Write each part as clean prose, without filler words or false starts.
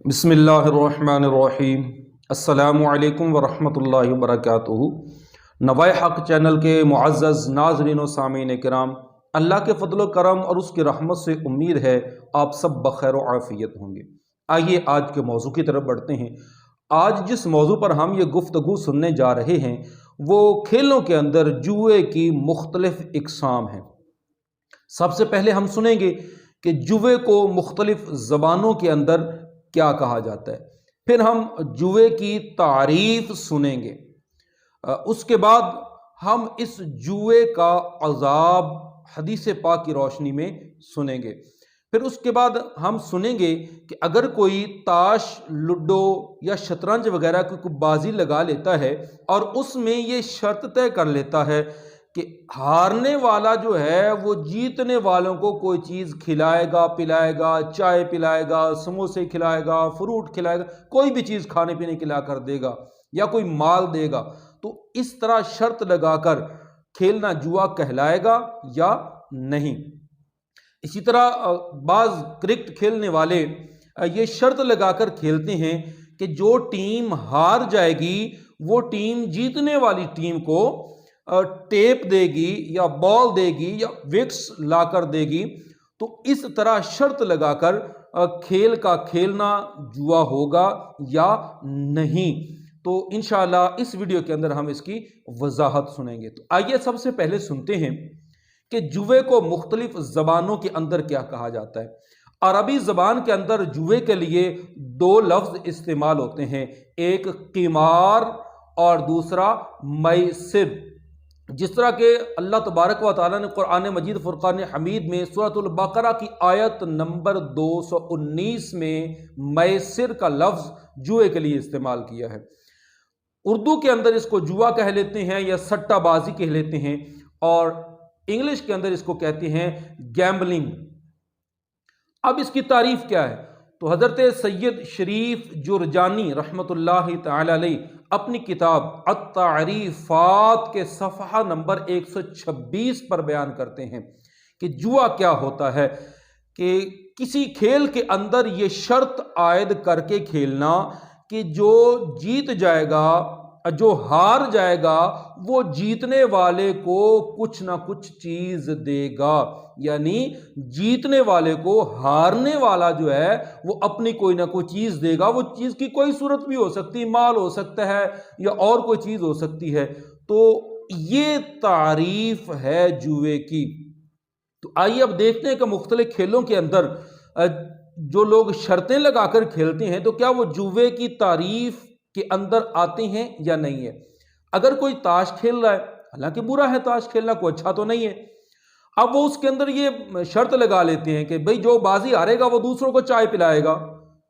बिस्मिल्लाहिर्रहमानिर्रहीम। अस्सलामु अलैकुम वरहमतुल्लाहि वबरकातुहू। नवाए हक़ चैनल के मुअज़्ज़ज़ नाज़रीन व सामीन किराम, अल्लाह के फ़ज़ल व करम और उसकी रहमत से उम्मीद है आप सब बखैर व आफ़ियत होंगे। आइए आज के मौजू की तरफ बढ़ते हैं। आज जिस मौजू पर हम ये गुफ्तगू सुनने जा रहे हैं वो खेलों के अंदर जुए की मुख्तलिफ़ इक़साम हैं। सबसे पहले हम सुनेंगे कि जुए को मुख्तलिफ़ ज़बानों के अंदर क्या कहा जाता है, फिर हम जुए की तारीफ सुनेंगे, उसके बाद हम इस जुए का अजाब हदीस पाक की रोशनी में सुनेंगे। फिर उसके बाद हम सुनेंगे कि अगर कोई ताश, लुडो या शतरंज वगैरह की बाजी लगा लेता है और उसमें ये शर्त तय कर लेता है कि हारने वाला जो है वो जीतने वालों को कोई चीज़ खिलाएगा, पिलाएगा, चाय पिलाएगा, समोसे खिलाएगा, फ्रूट खिलाएगा, कोई भी चीज़ खाने पीने खिला कर देगा या कोई माल देगा, तो इस तरह शर्त लगाकर खेलना जुआ कहलाएगा या नहीं। इसी तरह बाज़ क्रिकेट खेलने वाले ये शर्त लगाकर खेलते हैं कि जो टीम हार जाएगी वो टीम जीतने वाली टीम को टेप देगी या बॉल देगी या विक्स लाकर देगी। तो इस तरह शर्त लगाकर खेल का खेलना जुआ होगा या नहीं। तो इंशाअल्लाह इस वीडियो के अंदर हम इसकी वजाहत सुनेंगे। तो आइए सबसे पहले सुनते हैं कि जुए को मुख्तलिफ ज़बानों के अंदर क्या कहा जाता है। अरबी ज़बान के अंदर जुए के लिए दो लफ्ज़ इस्तेमाल होते हैं, एक qimaar और दूसरा मैसिर। जिस तरह के अल्लाह तबारक व तआला ने कुरान मजीद फुरक़ान हमीद में सूरतुल बकरा की आयत नंबर 219 में मैसिर का लफ्ज़ जुए के लिए इस्तेमाल किया है। उर्दू के अंदर इसको जुआ कह लेते हैं या सट्टा बाजी कह लेते हैं और इंग्लिश के अंदर इसको कहते हैं गैम्बलिंग। अब इसकी तारीफ क्या है, तो हज़रत सैयद शरीफ जुरजानी रहमतुल्लाहि तआला अलैह अपनी किताब अत-तारीफ़ात के सफ़हा नंबर 126 पर बयान करते हैं कि जुआ क्या होता है। कि किसी खेल के अंदर ये शर्त आयद करके खेलना कि जो जीत जाएगा, जो हार जाएगा वो जीतने वाले को कुछ ना कुछ चीज देगा, यानी जीतने वाले को हारने वाला जो है वो अपनी कोई ना कोई चीज देगा। वो चीज की कोई सूरत भी हो सकती है, माल हो सकता है या और कोई चीज हो सकती है। तो ये तारीफ है जुए की। तो आइए अब देखते हैं कि मुख्तलिफ खेलों के अंदर जो लोग शर्तें लगाकर खेलते हैं तो क्या वो जुए की तारीफ के अंदर आते हैं या नहीं है। अगर कोई ताश खेल रहा है, हालांकि बुरा है ताश खेलना, कोई अच्छा तो नहीं है, अब वो उसके अंदर ये शर्त लगा लेते हैं कि भाई जो बाजी हारेगा वो दूसरों को चाय पिलाएगा,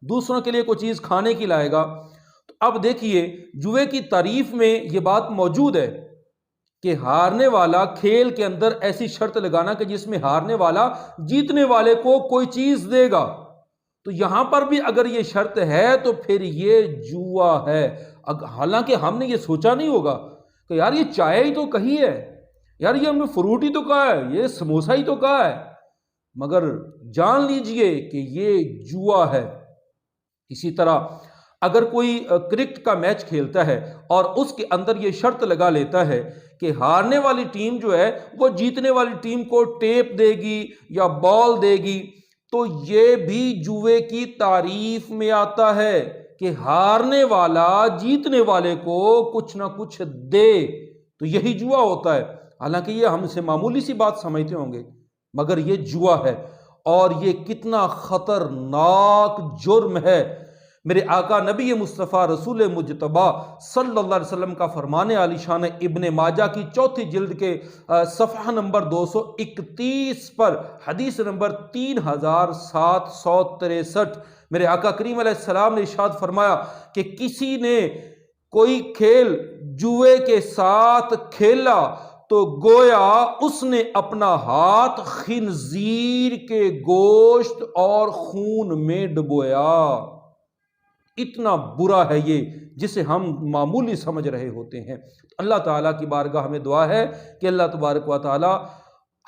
दूसरों के लिए कोई चीज खाने की लाएगा। तो अब देखिए जुए की तारीफ में ये बात मौजूद है कि हारने वाला खेल के अंदर ऐसी शर्त लगाना कि जिसमें हारने वाला जीतने वाले को कोई चीज देगा। तो यहां पर भी अगर ये शर्त है तो फिर ये जुआ है। हालांकि हमने ये सोचा नहीं होगा कि यार ये चाय ही तो कही है, यार ये हमने फ्रूट ही तो कहा है, ये समोसा ही तो कहा है, मगर जान लीजिए कि ये जुआ है। इसी तरह अगर कोई क्रिकेट का मैच खेलता है और उसके अंदर ये शर्त लगा लेता है कि हारने वाली टीम जो है वो जीतने वाली टीम को टेप देगी या बॉल देगी, तो ये भी जुए की तारीफ में आता है कि हारने वाला जीतने वाले को कुछ ना कुछ दे, तो यही जुआ होता है। हालांकि ये हमसे मामूली सी बात समझते होंगे मगर ये जुआ है और ये कितना खतरनाक जुर्म है। मेरे आका नबी मुस्तफ़ा रसूल मुजतबा सल्लल्लाहु अलैहि वसल्लम का फरमाने आलिशान इब्ने माजा की चौथी जिल्द के सफ़हा नंबर 231 पर हदीस नंबर 3763 मेरे आका करीम अलैहिस्सलाम ने इरशाद फरमाया कि किसी ने कोई खेल जुए के साथ खेला तो गोया उसने अपना हाथ खिंजीर के गोश्त और खून में डुबोया। इतना बुरा है ये जिसे हम मामूली समझ रहे होते हैं। अल्लाह ताला की बारगाह में दुआ है कि अल्लाह तबारक व तआला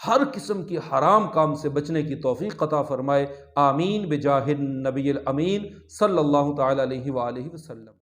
ہر قسم کی حرام کام سے بچنے کی توفیق عطا فرمائے۔ آمین بجاہ النبی الامین صلی اللہ تعالی علیہ وآلہ وسلم۔